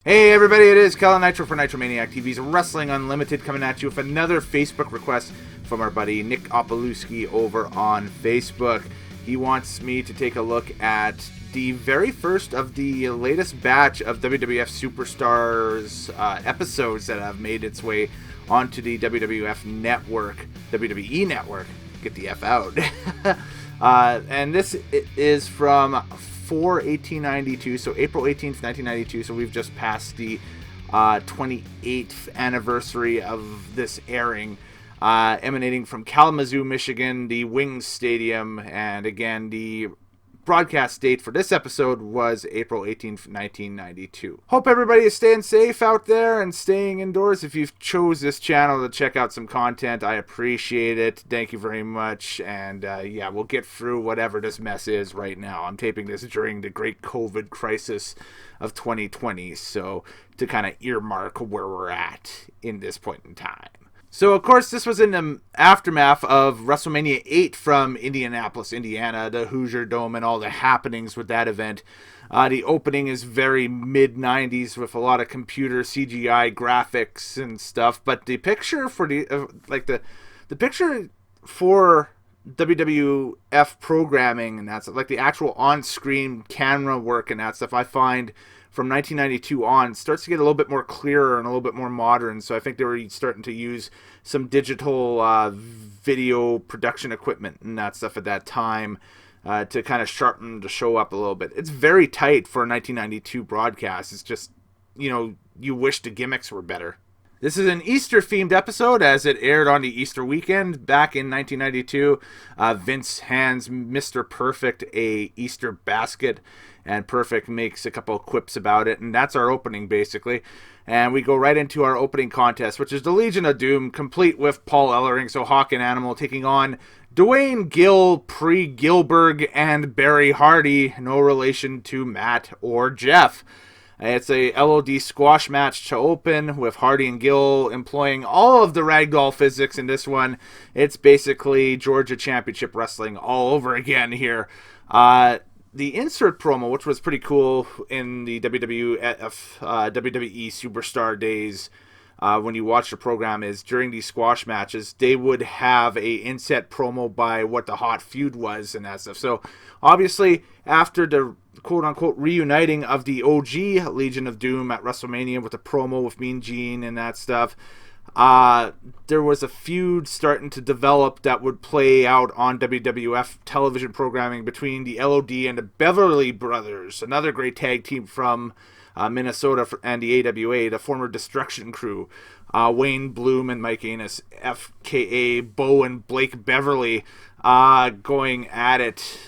Hey everybody, it is Kellen Nitro for Nitromaniac TV's Wrestling Unlimited coming at you with another Facebook request from our buddy Nick Opalweski over on Facebook. He wants me to take a look at the very first of the latest batch of WWF Superstars episodes that have made its way onto the WWF Network, WWE Network. Get the F out. And this is from 4/1892, so April 18th, 1992, so we've just passed the 28th anniversary of this airing, emanating from Kalamazoo, Michigan, the Wings Stadium, and again, the broadcast date for this episode was April 18th, 1992. Hope everybody is staying safe out there and staying indoors. If you've chose this channel to check out some content, I appreciate it. Thank you very much. And yeah, we'll get through whatever this mess is right now. I'm taping this during the great COVID crisis of 2020, so to kind of earmark where we're at in this point in time. So, of course, this was in the aftermath of WrestleMania 8 from Indianapolis, Indiana, the Hoosier Dome, and all the happenings with that event. The opening is very mid-90s with a lot of computer CGI graphics and stuff, but the picture for the picture for WWF programming and that stuff, like the actual on-screen camera work and that stuff, I find from 1992 on starts to get a little bit more clearer and a little bit more modern. So I think they were starting to use some digital video production equipment and that stuff at that time to kind of sharpen the show up a little bit. It's very tight for a 1992 broadcast. It's just, you wish the gimmicks were better. This is an Easter-themed episode as it aired on the Easter weekend back in 1992. Vince hands Mr. Perfect a Easter basket, and Perfect makes a couple of quips about it, and that's our opening, basically. And we go right into our opening contest, which is the Legion of Doom, complete with Paul Ellering, so Hawk and Animal, taking on DWAYNE, GILL, Gillberg, and Barry Hardy, no relation to Matt or Jeff. It's a LOD squash match to open with Hardy and Gill employing all of the ragdoll physics in this one. It's basically Georgia Championship Wrestling all over again here. The insert promo, which was pretty cool in the WWE Superstar days, when you watch the program, is during these squash matches, they would have a inset promo by what the hot feud was and that stuff. So obviously, after the quote-unquote reuniting of the OG Legion of Doom at WrestleMania with the promo with Mean Gene and that stuff, there was a feud starting to develop that would play out on WWF television programming between the LOD and the Beverly Brothers, another great tag team from Minnesota and the AWA, the former Destruction Crew. Wayne Bloom and Mike Anus, FKA Bo and Blake Beverly, going at it,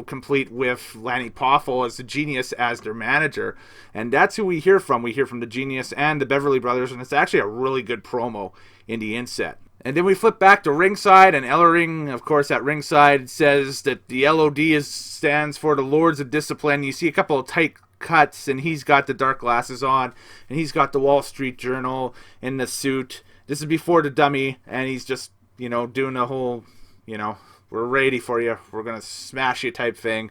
complete with Lanny Poffel as the Genius as their manager. And that's who we hear from. We hear from the Genius and the Beverly Brothers, and it's actually a really good promo in the inset. And then we flip back to ringside, and Ellering, of course, at ringside says that the LOD stands for the Lords of Discipline. You see a couple of tight cuts, and he's got the dark glasses on, and he's got the Wall Street Journal in the suit. This is before the dummy, and he's just, doing the whole, we're ready for you, we're going to smash you type thing.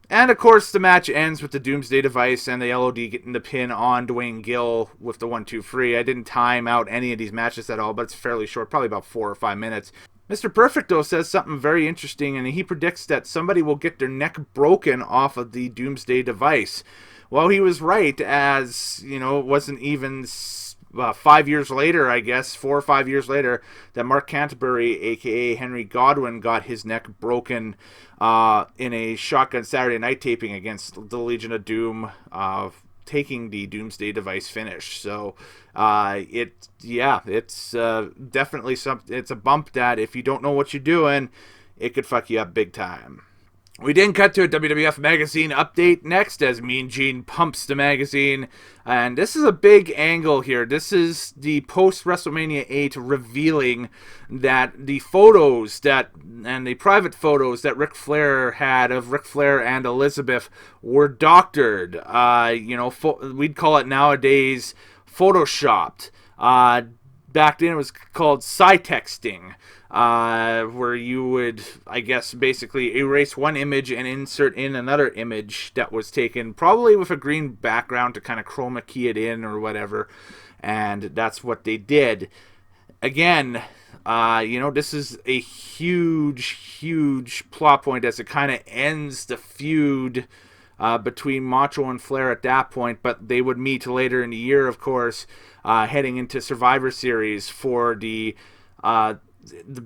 And of course, the match ends with the Doomsday Device and the LOD getting the pin on DWAYNE GILL with the 1-2-3. I didn't time out any of these matches at all, but it's fairly short, probably about 4 or 5 minutes. Mr. Perfect, though, says something very interesting, and he predicts that somebody will get their neck broken off of the Doomsday Device. Well, he was right, as, it wasn't even 5 years later, I guess, 4 or 5 years later, that Mark Canterbury, a.k.a. Henry Godwin, got his neck broken in a Shotgun Saturday Night taping against the Legion of Doom, taking the Doomsday Device finish. So it's definitely something. It's a bump that if you don't know what you're doing, it could fuck you up big time. We then cut to a WWF magazine update next as Mean Gene pumps the magazine. And this is a big angle here. This is the post-WrestleMania 8 revealing that the photos and the private photos that Ric Flair had of Ric Flair and Elizabeth were doctored. We'd call it nowadays photoshopped. back then it was called sci-texting, where you would, I guess, basically erase one image and insert in another image that was taken, probably with a green background to kind of chroma key it in or whatever, and that's what they did. Again, this is a huge plot point as it kind of ends the feud between Macho and Flair at that point, but they would meet later in the year, of course, heading into Survivor Series for the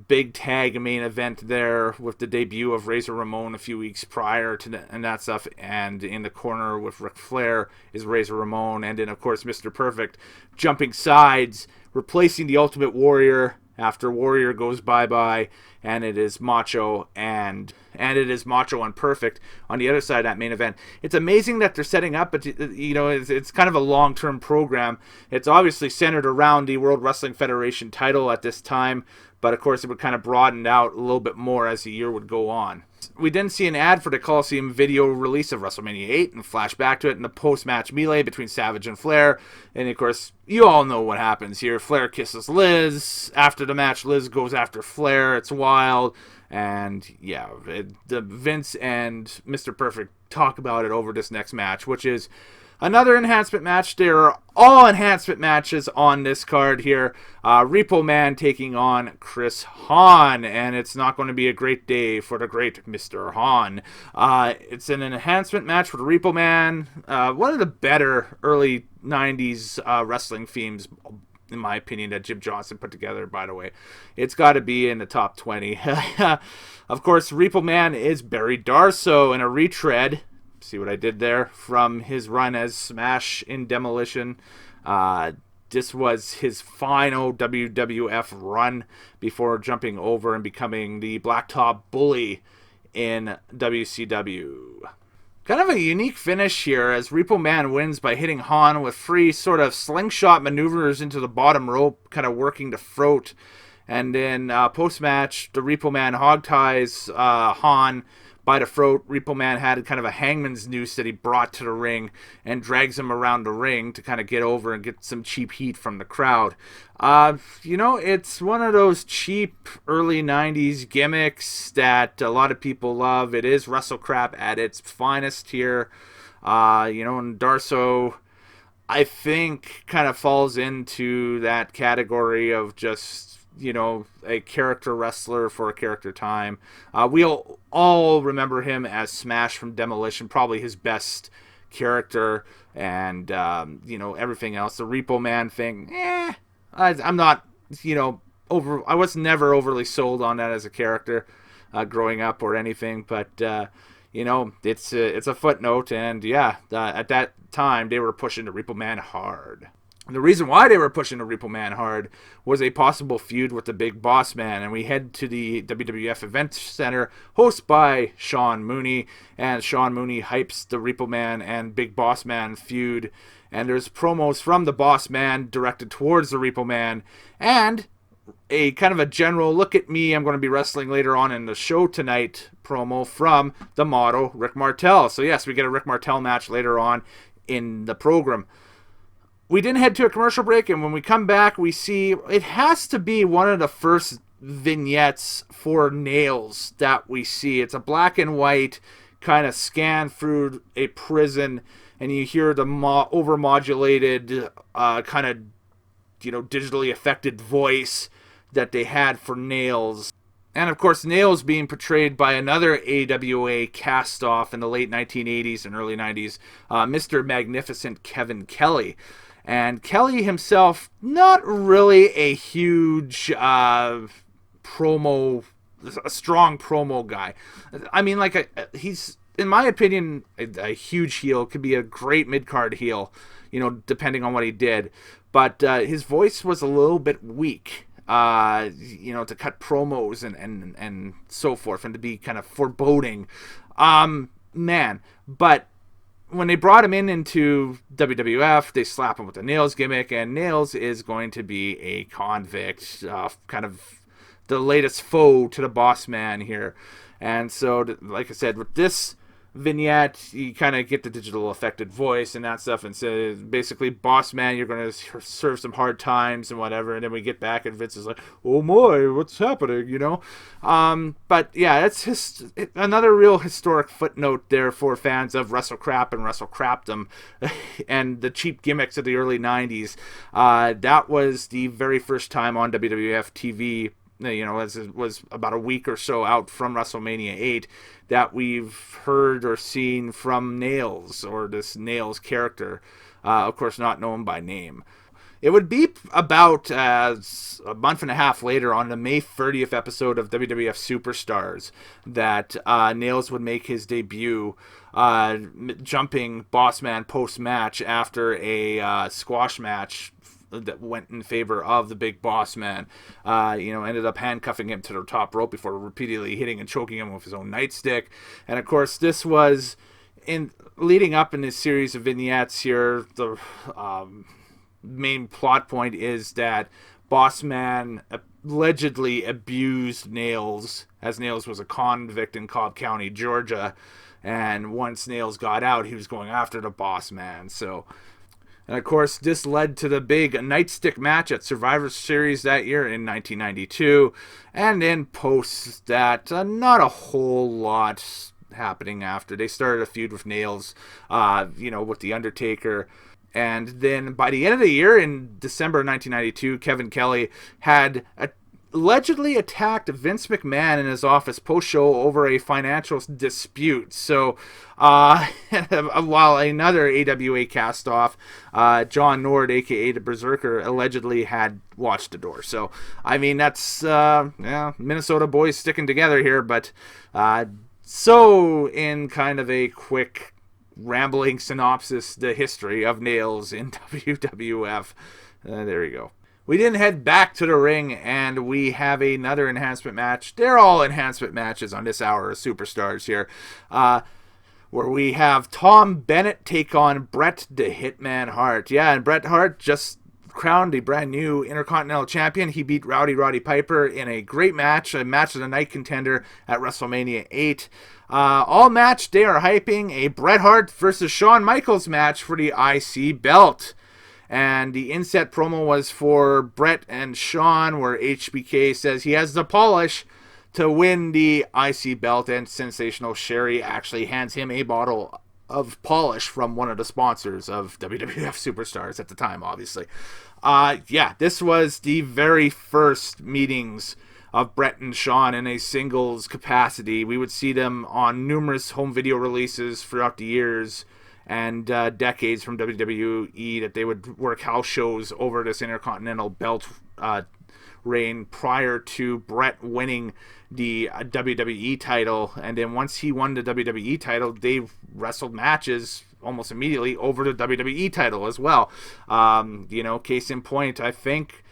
big tag main event there with the debut of Razor Ramon a few weeks prior to and that stuff, and in the corner with Ric Flair is Razor Ramon, and then of course Mr. Perfect jumping sides, replacing the Ultimate Warrior after Warrior goes bye-bye, and it is Macho and Perfect on the other side of that main event. It's amazing that they're setting up, but it's kind of a long-term program. It's obviously centered around the World Wrestling Federation title at this time, but of course it would kind of broaden out a little bit more as the year would go on. We didn't see an ad for the Coliseum video release of WrestleMania 8 and flash back to it in the post-match melee between Savage and Flair. And of course, you all know what happens here. Flair kisses Liz. After the match, Liz goes after Flair. It's wild. And yeah, Vince and Mr. Perfect talk about it over this next match, which is another enhancement match. There are all enhancement matches on this card here. Repo Man taking on Chris Hahn, and it's not going to be a great day for the great Mr. Hahn. It's an enhancement match with Repo Man. One of the better early 90s wrestling themes, in my opinion, that Jim Johnson put together, by the way. It's got to be in the top 20. Of course, Repo Man is Barry Darsow in a retread. See what I did there? From his run as Smash in Demolition. This was his final WWF run before jumping over and becoming the Blacktop Bully in WCW. Kind of a unique finish here as Repo Man wins by hitting Hahn with free sort of slingshot maneuvers into the bottom rope, kind of working the throat. And then post-match, the Repo Man hog ties Hahn by the throat. Repo Man had kind of a hangman's noose that he brought to the ring and drags him around the ring to kind of get over and get some cheap heat from the crowd. It's one of those cheap early 90s gimmicks that a lot of people love. It is wrestle crap at its finest here. And Darsow, I think, kind of falls into that category of just a character wrestler for a character time. We'll all remember him as Smash from Demolition, probably his best character, and everything else. The Repo Man thing, I'm not, I was never overly sold on that as a character growing up or anything, but it's a footnote, and at that time they were pushing the Repo Man hard. The reason why they were pushing the Repo Man hard was a possible feud with the Big Boss Man, and we head to the WWF Event Center, hosted by Sean Mooney, and Sean Mooney hypes the Repo Man and Big Boss Man feud, and there's promos from the Boss Man directed towards the Repo Man, and a kind of a general look at me, I'm going to be wrestling later on in the show tonight promo from the Model, Rick Martel. So yes, we get a Rick Martel match later on in the program. We didn't head to a commercial break, and when we come back, we see it has to be one of the first vignettes for Nails that we see. It's a black and white kind of scan through a prison, and you hear the overmodulated kind of digitally affected voice that they had for Nails. And of course, Nails being portrayed by another AWA cast-off in the late 1980s and early 90s, Mr. Magnificent Kevin Kelly. And Kelly himself, not really a huge a strong promo guy. I mean, he's, in my opinion, a huge heel. Could be a great mid-card heel, depending on what he did. But his voice was a little bit weak, to cut promos and so forth, and to be kind of foreboding. But when they brought him into WWF, they slap him with the Nails gimmick, and Nails is going to be a convict, kind of the latest foe to the Boss Man here. And so, like I said, with this vignette, you kind of get the digital affected voice and that stuff, and says basically, "Boss man, you're going to serve some hard times and whatever." And then we get back, and Vince is like, "Oh my, what's happening?" You know. But yeah, it's another real historic footnote there for fans of Wrestle Crap and Wrestle Crapdom, and the cheap gimmicks of the early '90s. That was the very first time on WWF TV. You know, as it was about a week or so out from WrestleMania 8, that we've heard or seen from Nails, or this Nails character, of course not known by name. It would be about a month and a half later, on the May 30th episode of WWF Superstars, that Nails would make his debut, jumping Bossman post-match after a squash match that went in favor of the Big Boss Man. Ended up handcuffing him to the top rope before repeatedly hitting and choking him with his own nightstick. And of course, this was leading up in this series of vignettes here. The main plot point is that Boss Man allegedly abused Nails, as Nails was a convict in Cobb County, Georgia. And once Nails got out, he was going after the Boss Man. And of course, this led to the big nightstick match at Survivor Series that year in 1992. And in post that, not a whole lot happening after. They started a feud with Nails, with The Undertaker. And then by the end of the year, in December 1992, Kevin Kelly had allegedly attacked Vince McMahon in his office post-show over a financial dispute. So, while another AWA cast-off, John Nord, a.k.a. the Berserker, allegedly had watched the door. So, I mean, that's, Minnesota boys sticking together here, but, so in kind of a quick, rambling synopsis, the history of Nails in WWF. There you go. We then head back to the ring, and we have another enhancement match. They're all enhancement matches on this hour of Superstars here, where we have Tom Bennett take on Bret the Hitman Hart. Yeah, and Bret Hart just crowned a brand new Intercontinental Champion. He beat Roddy Piper in a great match, a match of the night contender at WrestleMania 8. All match, they are hyping a Bret Hart versus Shawn Michaels match for the IC belt. And the inset promo was for Bret and Shawn, where HBK says he has the polish to win the IC belt, and Sensational Sherry actually hands him a bottle of polish from one of the sponsors of WWF Superstars at the time, obviously. This was the very first meetings of Bret and Shawn in a singles capacity. We would see them on numerous home video releases throughout the years and decades from WWE, that they would work house shows over this Intercontinental belt reign prior to Bret winning the WWE title. And then once he won the WWE title, they wrestled matches almost immediately over the WWE title as well. Case in point, I think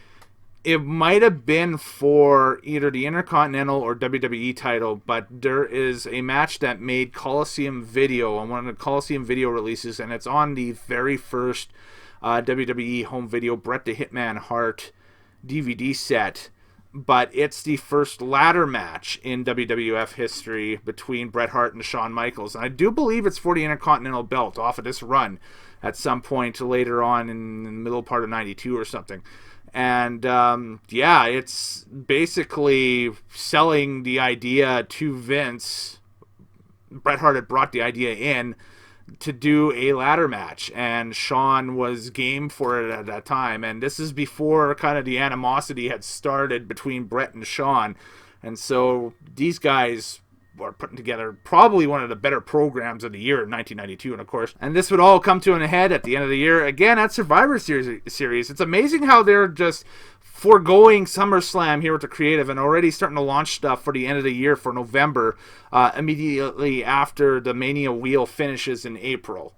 it might have been for either the Intercontinental or WWE title, but there is a match that made Coliseum Video on one of the Coliseum Video releases, and it's on the very first WWE home video Bret the Hitman Hart DVD set. But it's the first ladder match in WWF history between Bret Hart and Shawn Michaels. And I do believe it's for the Intercontinental belt off of this run at some point later on in the middle part of 92 or something. And, it's basically selling the idea to Vince. Bret Hart had brought the idea in to do a ladder match, and Shawn was game for it at that time. And this is before kind of the animosity had started between Bret and Shawn. And so these guys are putting together probably one of the better programs of the year in 1992, and of course, and this would all come to an head at the end of the year again at Survivor Series. It's amazing how they're just foregoing SummerSlam here with the creative and already starting to launch stuff for the end of the year for November, immediately after the Mania wheel finishes in April.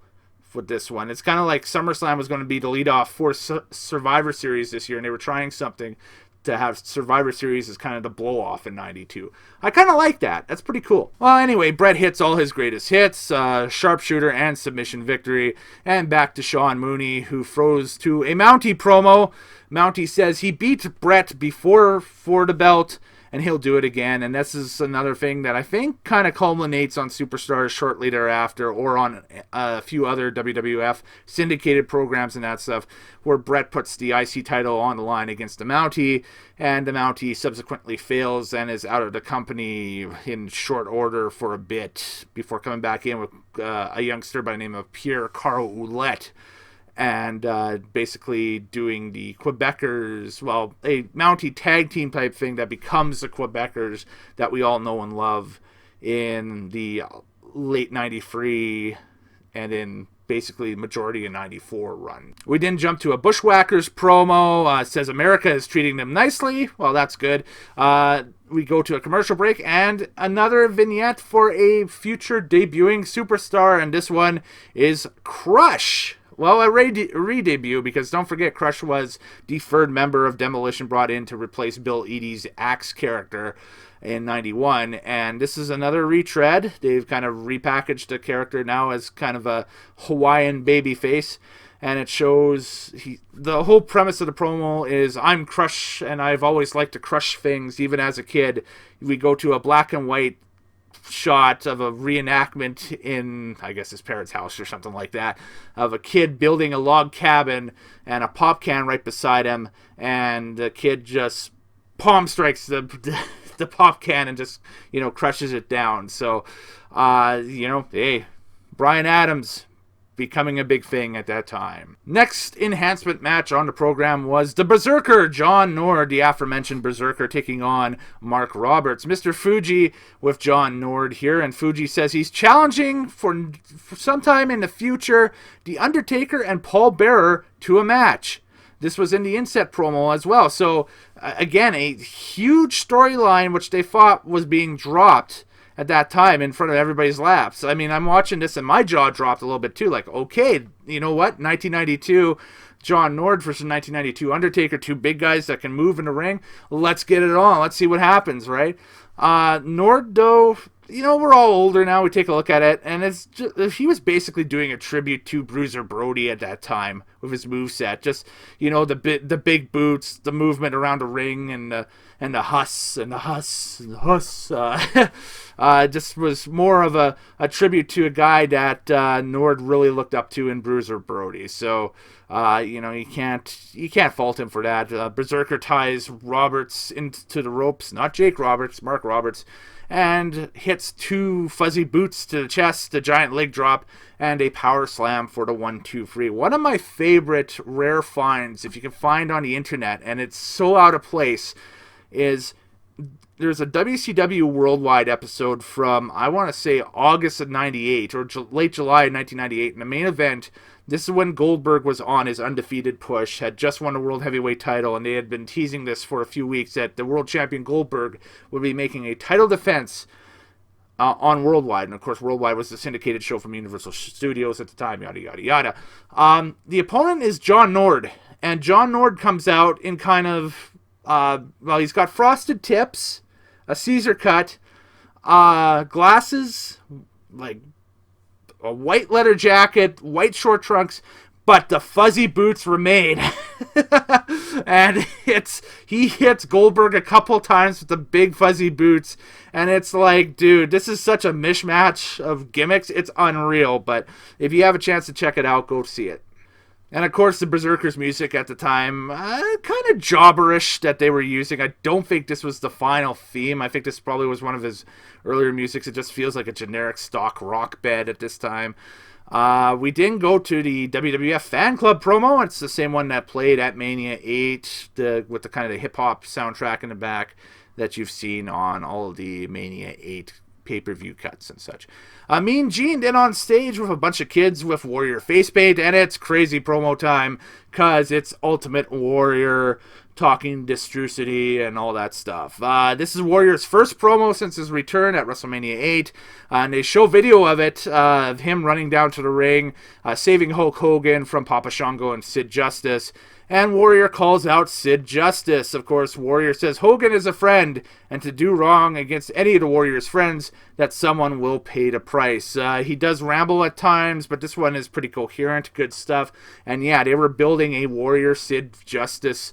With this one, it's kind of like SummerSlam was going to be the lead off for Survivor Series this year, and they were trying something to have Survivor Series as kind of the blow-off in 92. I kind of like that. That's pretty cool. Well, anyway, Bret hits all his greatest hits, sharpshooter and submission victory, and back to Sean Mooney, who froze to a Mountie promo. Mountie says he beat Bret before for the belt, and he'll do it again. And this is another thing that I think kind of culminates on Superstars shortly thereafter, or on a few other WWF syndicated programs and that stuff, where Bret puts the IC title on the line against the Mountie, and the Mountie subsequently fails and is out of the company in short order for a bit before coming back in with a youngster by the name of Pierre Carl Ouellette, and basically doing the Quebecers, well, a Mountie tag team type thing that becomes the Quebecers that we all know and love in the late 93 and in basically majority of 94 run. We then jump to a Bushwhackers promo. Says America is treating them nicely. Well, that's good. We go to a commercial break and another vignette for a future debuting superstar, and this one is Crush. Well, a re-debut, because don't forget, Crush was the third member of Demolition brought in to replace Bill Eadie's Axe character in 91, and this is another retread. They've kind of repackaged the character now as kind of a Hawaiian babyface, and it shows the whole premise of the promo is, I'm Crush, and I've always liked to crush things, even as a kid. We go to a black and white shot of a reenactment in, I guess, his parents' house or something like that, of a kid building a log cabin and a pop can right beside him, and the kid just palm strikes the pop can and just, crushes it down. So, hey, Bryan Adams becoming a big thing at that time. Next enhancement match on the program was the Berserker, John Nord, the aforementioned Berserker, taking on Mark Roberts. Mr. Fuji with John Nord here, and Fuji says he's challenging for sometime in the future The Undertaker and Paul Bearer to a match. This was in the inset promo as well. So, again, a huge storyline which they thought was being dropped at that time in front of everybody's laps. I mean, I'm watching this and my jaw dropped a little bit too. Like, okay, you know what? 1992, John Nord versus 1992 Undertaker, two big guys that can move in the ring. Let's get it on. Let's see what happens, right? Nord, though, we're all older now. We take a look at it, and it's just, he was basically doing a tribute to Bruiser Brody at that time with his moveset. Just, the big boots, the movement around the ring, and the huss. Just was more of a tribute to a guy that Nord really looked up to in Bruiser Brody. So, you can't fault him for that. Berserker ties Roberts into the ropes, not Jake Roberts, Mark Roberts, and hits two fuzzy boots to the chest, a giant leg drop, and a power slam for the 1-2-3. One of my favorite rare finds, if you can find on the internet, and it's so out of place, is there's a WCW Worldwide episode from, I want to say, August of 98, or late July of 1998, in the main event. This is when Goldberg was on his undefeated push, had just won the World Heavyweight title, and they had been teasing this for a few weeks that the World Champion Goldberg would be making a title defense on Worldwide. And, of course, Worldwide was the syndicated show from Universal Studios at the time, yada, yada, yada. The opponent is John Nord, and John Nord comes out in kind of, he's got frosted tips, a Caesar cut, glasses, like a white leather jacket, white short trunks, but the fuzzy boots remain. And he hits Goldberg a couple times with the big fuzzy boots, and it's like, dude, this is such a mishmash of gimmicks. It's unreal, but if you have a chance to check it out, go see it. And, of course, the Berserker's music at the time, kind of jobberish that they were using. I don't think this was the final theme. I think this probably was one of his earlier musics. It just feels like a generic stock rock bed at this time. We then go to the WWF Fan Club promo. It's the same one that played at Mania 8 with the kind of the hip-hop soundtrack in the back that you've seen on all of the Mania 8 pay-per-view cuts and such. Mean Gene then on stage with a bunch of kids with Warrior face paint, and it's crazy promo time because it's Ultimate Warrior talking Destrucity and all that stuff. This is Warrior's first promo since his return at WrestleMania 8, and they show video of it, of him running down to the ring, saving Hulk Hogan from Papa Shango and Sid Justice. And Warrior calls out Sid Justice. Of course, Warrior says Hogan is a friend, and to do wrong against any of the Warrior's friends, that someone will pay the price. He does ramble at times, but this one is pretty coherent, good stuff. And yeah, they were building a Warrior Sid Justice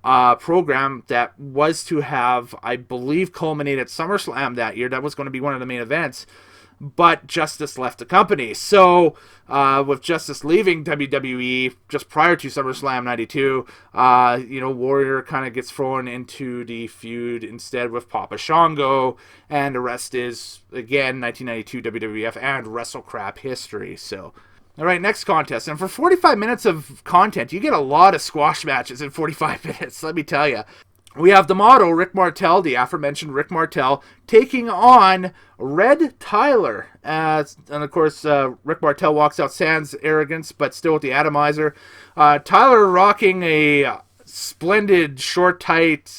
program that was to have, I believe, culminated SummerSlam that year. That was going to be one of the main events. But Justice left the company. So, with Justice leaving WWE just prior to SummerSlam 92, Warrior kind of gets thrown into the feud instead with Papa Shango. And the rest is, again, 1992 WWF and WrestleCrap history. So, all right, next contest. And for 45 minutes of content, you get a lot of squash matches in 45 minutes, let me tell you. We have the model, Rick Martel, the aforementioned Rick Martel, taking on Red Tyler. And of course, Rick Martel walks out sans arrogance, but still with the atomizer. Tyler rocking a splendid, short, tight,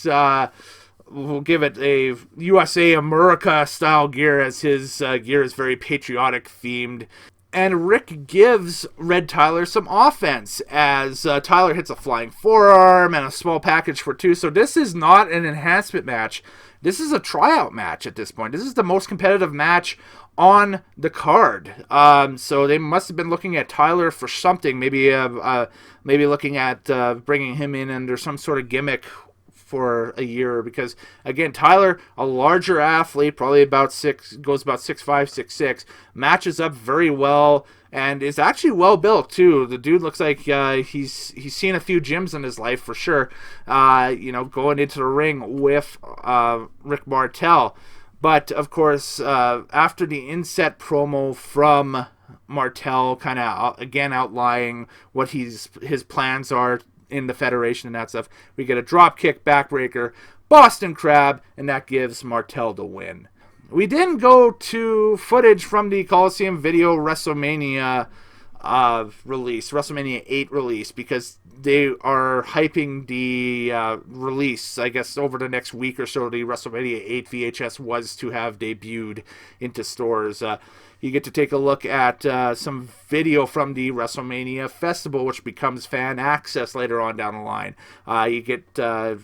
we'll give it a USA America style gear, as his gear is very patriotic themed. And Rick gives Red Tyler some offense as Tyler hits a flying forearm and a small package for two. So this is not an enhancement match. This is a tryout match at this point. This is the most competitive match on the card. So they must have been looking at Tyler for something. Maybe looking at bringing him in under some sort of gimmick for a year, because again, Tyler, a larger athlete, probably about 6'5", 6'6", matches up very well and is actually well built too. The dude looks like he's seen a few gyms in his life for sure. Going into the ring with Rick Martel, but of course after the inset promo from Martel, kind of again outlining what his plans are in the Federation and that stuff, we get a drop kick, backbreaker, Boston Crab, and that gives Martel the win. We didn't go to footage from the Coliseum Video WrestleMania WrestleMania 8 release, because they are hyping the release, I guess, over the next week or so. The WrestleMania 8 VHS was to have debuted into stores. You get to take a look at some video from the WrestleMania Festival, which becomes fan access later on down the line. You get, a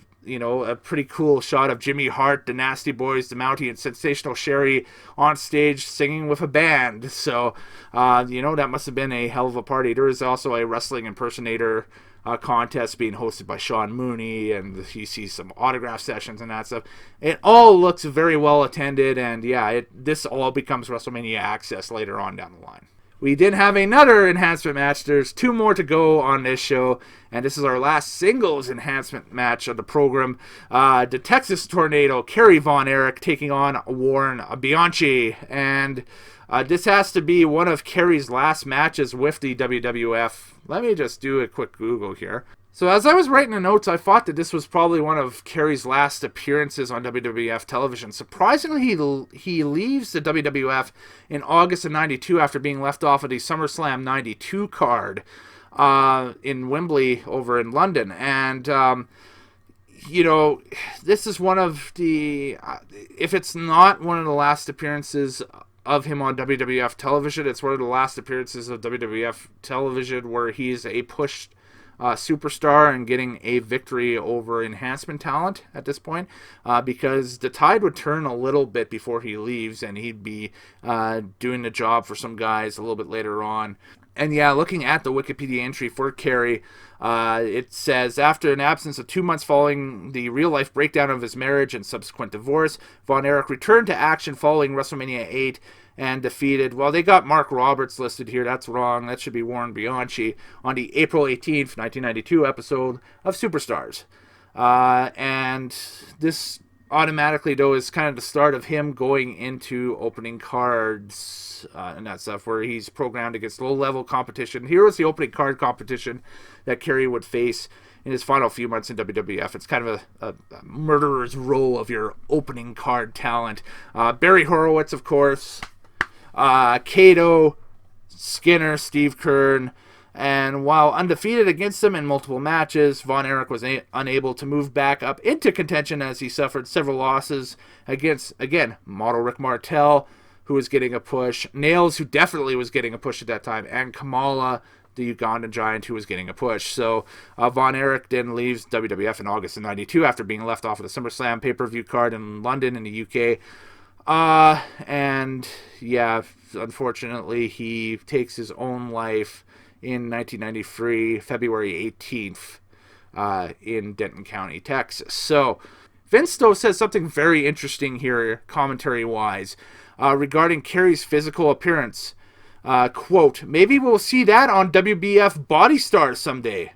pretty cool shot of Jimmy Hart, the Nasty Boys, the Mountie, and Sensational Sherry on stage singing with a band. So, that must have been a hell of a party. There is also a wrestling impersonator contest being hosted by Sean Mooney, and you see some autograph sessions and that stuff. It all looks very well attended, and this all becomes WrestleMania access later on down the line. We did have another enhancement match. There's two more to go on this show, and this is our last singles enhancement match of the program. The Texas Tornado, Kerry Von Erich, taking on Warren Bianchi, and this has to be one of Kerry's last matches with the WWF. Let me just do a quick Google here. So as I was writing the notes, I thought that this was probably one of Kerry's last appearances on WWF television. Surprisingly, he leaves the WWF in August of 92 after being left off of the SummerSlam 92 card in Wembley over in London. And, this is one of the, if it's not one of the last appearances of him on WWF television, it's one of the last appearances of WWF television where he's a pushed superstar and getting a victory over enhancement talent at this point, because the tide would turn a little bit before he leaves, and he'd be doing the job for some guys a little bit later on. And looking at the Wikipedia entry for Kerry, it says, after an absence of 2 months following the real-life breakdown of his marriage and subsequent divorce, Von Erich returned to action following WrestleMania 8 and defeated, well, they got Mark Roberts listed here. That's wrong. That should be Warren Bianchi on the April 18th, 1992 episode of Superstars. And this automatically, though, is kind of the start of him going into opening cards and that stuff, where he's programmed against low-level competition. Here was the opening card competition that Kerry would face in his final few months in WWF. It's kind of a murderer's row of your opening card talent. Barry Horowitz, of course, Kato, Skinner, Steve Kern, and while undefeated against them in multiple matches, Von Erich was unable to move back up into contention as he suffered several losses against, again, model Rick Martel, who was getting a push, Nails, who definitely was getting a push at that time, and Kamala, the Ugandan Giant, who was getting a push. So Von Erich then leaves WWF in August of 92 after being left off of the SummerSlam pay-per-view card in London in the UK. Unfortunately, he takes his own life in 1993, February 18th, in Denton County, Texas. So Vince, though, says something very interesting here, commentary-wise, regarding Kerry's physical appearance. Quote, maybe we'll see that on WBF Body Stars someday.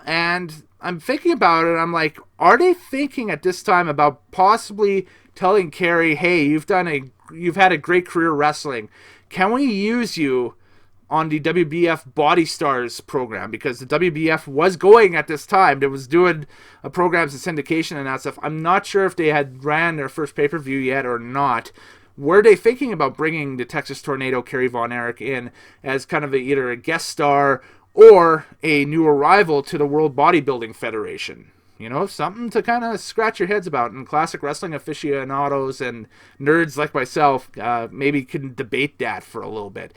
And I'm thinking about it, I'm like, are they thinking at this time about possibly telling Kerry, hey, you've had a great career wrestling. Can we use you on the WBF Body Stars program? Because the WBF was going at this time. It was doing programs and syndication and that stuff. I'm not sure if they had ran their first pay-per-view yet or not. Were they thinking about bringing the Texas Tornado Kerry Von Erich in as kind of either a guest star or a new arrival to the World Bodybuilding Federation? You know, something to kind of scratch your heads about. And classic wrestling aficionados and nerds like myself maybe can debate that for a little bit.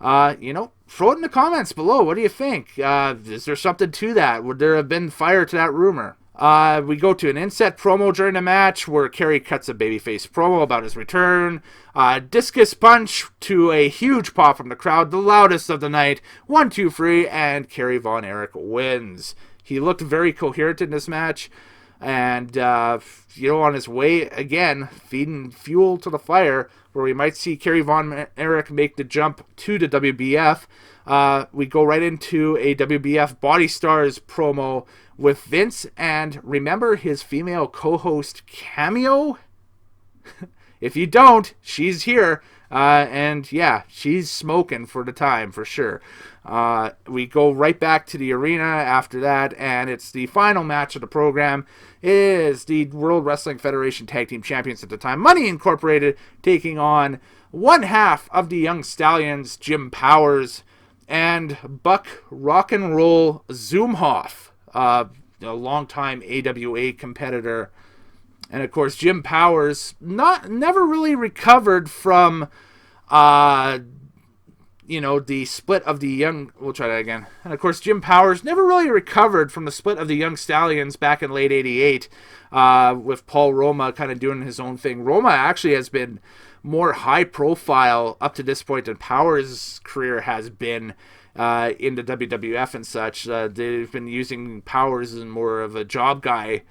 You know, throw it in the comments below. What do you think? Is there something to that? Would there have been fire to that rumor? We go to an inset promo during the match where Kerry cuts a babyface promo about his return. Discus punch to a huge pop from the crowd, the loudest of the night. 1, 2, 3, and Kerry Von Erich wins. He looked very coherent in this match. And, you know, on his way, again, feeding fuel to the fire, where we might see Kerry Von Erich make the jump to the WBF. We go right into a WBF Body Stars promo with Vince, and remember his female co-host cameo? If you don't, she's here, and yeah, she's smoking for the time, for sure. We go right back to the arena after that, and it's the final match of the program. It is the World Wrestling Federation Tag Team Champions at the time, Money Incorporated, taking on one half of the Young Stallions, Jim Powers, and Buck Rock'n'Roll Zumhoff, a longtime AWA competitor. And of course, Jim Powers never really recovered from, you know, the split of the Young... We'll try that again. And of course, Jim Powers never really recovered from the split of the Young Stallions back in late 88, with Paul Roma kind of doing his own thing. Roma actually has been more high profile up to this point than Powers' career has been in the WWF and such. They've been using Powers as more of a job guy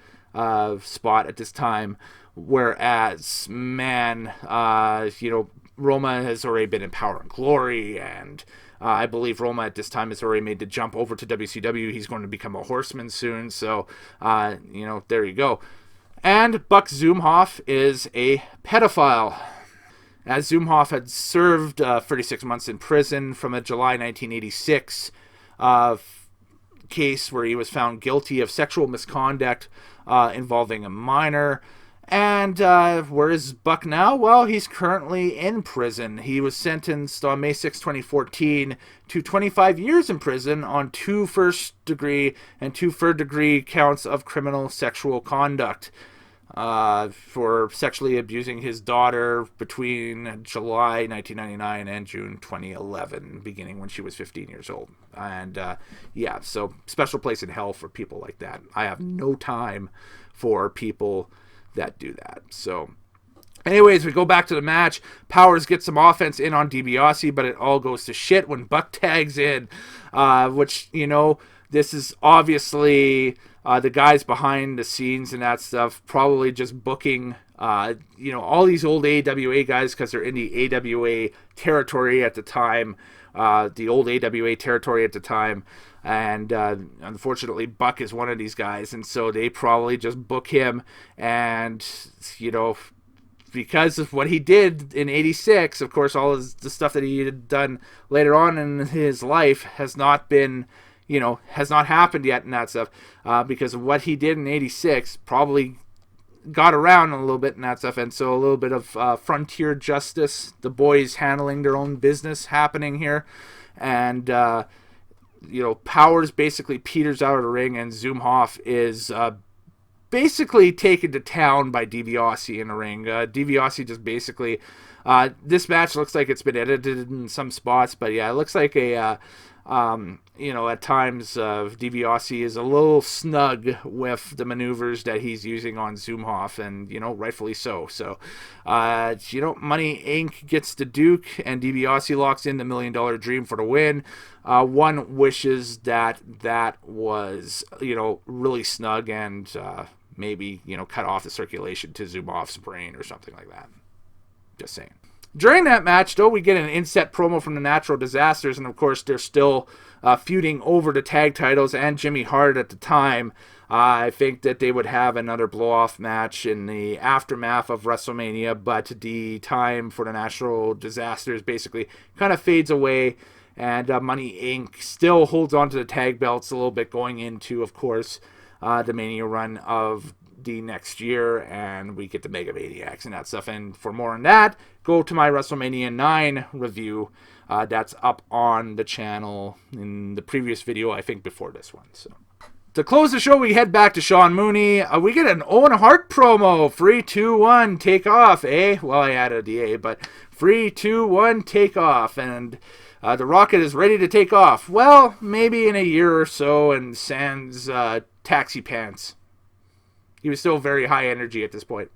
spot at this time, whereas, man, you know, Roma has already been in Power and Glory, and I believe Roma at this time has already made the jump over to WCW. He's going to become a Horseman soon, so, you know, there you go. And Buck Zumhoff is a pedophile, as Zumhoff had served 36 months in prison from a July 1986 case where he was found guilty of sexual misconduct involving a minor. And where is Buck now? Well, he's currently in prison. He was sentenced on May 6, 2014 to 25 years in prison on 2 first-degree and 2 third-degree counts of criminal sexual conduct for sexually abusing his daughter between July 1999 and June 2011, beginning when she was 15 years old. And yeah, so special place in hell for people like that. I have no time for people that do that. So anyways, we go back to the match. Powers gets some offense in on DiBiase, but it all goes to shit when Buck tags in, which, you know, this is obviously the guys behind the scenes and that stuff, probably just booking, you know, all these old AWA guys because they're in the AWA territory at the time, the old AWA territory at the time. And unfortunately, Buck is one of these guys, and so they probably just book him. And, you know, because of what he did in 86, of course, all the stuff that he had done later on in his life has not been, you know, has not happened yet and that stuff. Because of what he did in 86, probably got around a little bit and that stuff. And so a little bit of frontier justice, the boys handling their own business happening here. And, you know, Powers basically peters out of the ring, and Zumhoff is basically taken to town by DiBiase in the ring. DiBiase just basically... this match looks like it's been edited in some spots, but yeah, it looks like a At times DiBiase is a little snug with the maneuvers that he's using on Zumhoff, and rightfully so. So Money Inc. gets the Duke, and DiBiase locks in the $1 Million Dream for the win. One wishes that was really snug and maybe cut off the circulation to Zumhoff's brain or something like that. Just saying. During that match, though, we get an inset promo from the Natural Disasters, and of course they're still feuding over the tag titles and Jimmy Hart at the time. I think that they would have another blow-off match in the aftermath of WrestleMania, but the time for the Natural Disasters basically kind of fades away, and Money Inc. still holds on to the tag belts a little bit going into, of course, the Mania run of the next year, and we get the Mega Maniacs and that stuff. And for more on that, go to my WrestleMania 9 review. That's up on the channel in the previous video, I think, before this one. So to close the show, we head back to Sean Mooney. We get an Owen Hart promo. 3, 2, 1, take off, eh? Well, I added the A, but 3, 2, 1, take off. And the Rocket is ready to take off. Well, maybe in a year or so, and sans taxi pants. He was still very high energy at this point.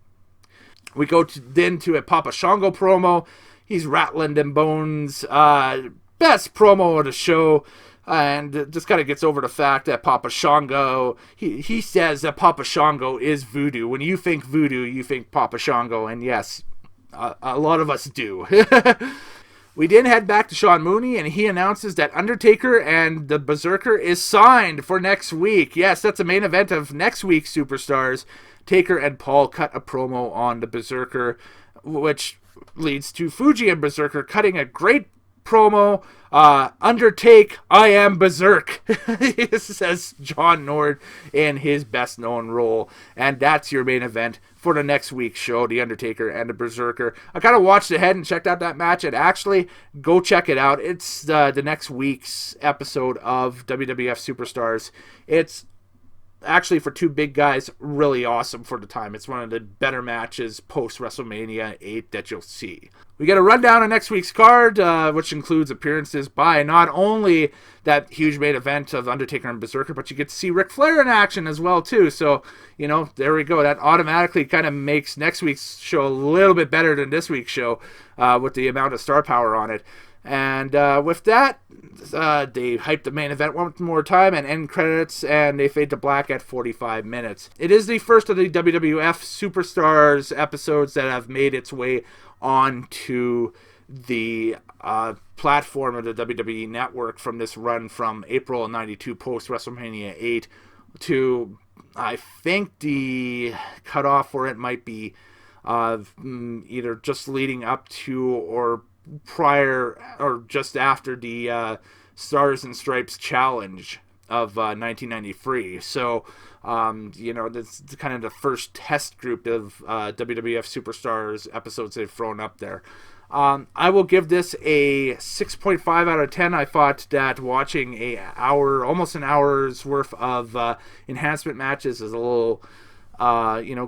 We go then to a Papa Shango promo. He's rattling them bones. Best promo of the show. And just kind of gets over the fact that Papa Shango, he says that Papa Shango is voodoo. When you think voodoo, you think Papa Shango. And yes, a lot of us do. We then head back to Sean Mooney, and he announces that Undertaker and the Berserker is signed for next week. Yes, that's the main event of next week's Superstars. Taker and Paul cut a promo on the Berserker, which leads to Fuji and Berserker cutting a great promo. Undertake, I am Berserk, says John Nord in his best known role. And that's your main event for the next week's show, The Undertaker and the Berserker. I kind of watched ahead and checked out that match, and actually go check it out. It's the next week's episode of WWF Superstars. It's actually, for two big guys, really awesome for the time. It's one of the better matches post WrestleMania 8 that you'll see. We get a rundown of next week's card, which includes appearances by not only that huge main event of Undertaker and Berserker, but you get to see Ric Flair in action as well, too. So, there we go. That automatically kind of makes next week's show a little bit better than this week's show with the amount of star power on it. And with that, they hype the main event one more time and end credits, and they fade to black at 45 minutes. It is the first of the WWF Superstars episodes that have made its way onto the platform of the WWE Network from this run from April of 92 post WrestleMania 8 to, I think the cutoff for it might be either just leading up to or prior or just after the Stars and Stripes Challenge of 1993. So, that's kind of the first test group of WWF Superstars episodes they've thrown up there. I will give this a 6.5 out of 10. I thought that watching almost an hour's worth of enhancement matches is a little,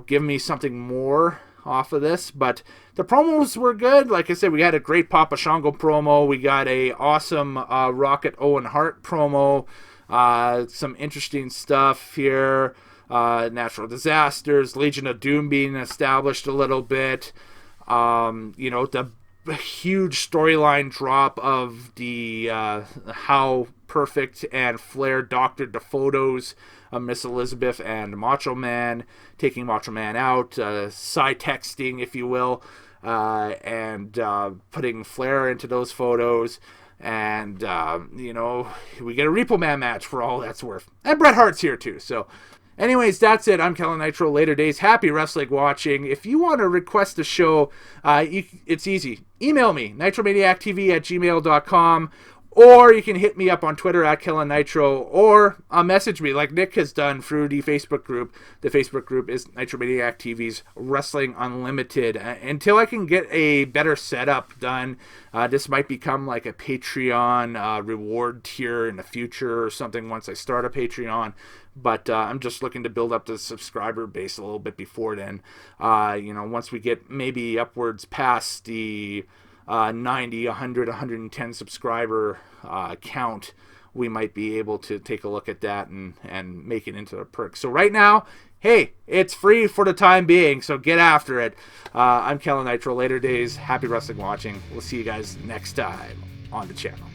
give me something more off of this, but the promos were good. Like I said, we had a great Papa Shango promo. We got a awesome Rocket Owen Hart promo. Some interesting stuff here. Natural Disasters, Legion of Doom being established a little bit. The huge storyline drop of the how Perfect and Flair doctored the photos of Miss Elizabeth and Macho Man, taking Macho Man out, side texting, if you will, and putting Flair into those photos. And, we get a Repo Man match for all that's worth. And Bret Hart's here too. So, anyways, that's it. I'm Kellen Nitro. Later days. Happy wrestling watching. If you want to request a show, it's easy. Email me, nitromaniactv@gmail.com. Or you can hit me up on Twitter @KellenNitro, or message me like Nick has done through the Facebook group. The Facebook group is Nitromaniac TV's Wrestling Unlimited. Until I can get a better setup done, this might become like a Patreon reward tier in the future or something once I start a Patreon. But I'm just looking to build up the subscriber base a little bit before then. Once we get maybe upwards past the 90, 100, 110 subscriber count, we might be able to take a look at that and make it into a perk. So right now, hey, it's free for the time being, so get after it. I'm Kellen Nitro. Later days. Happy wrestling watching. We'll see you guys next time on the channel.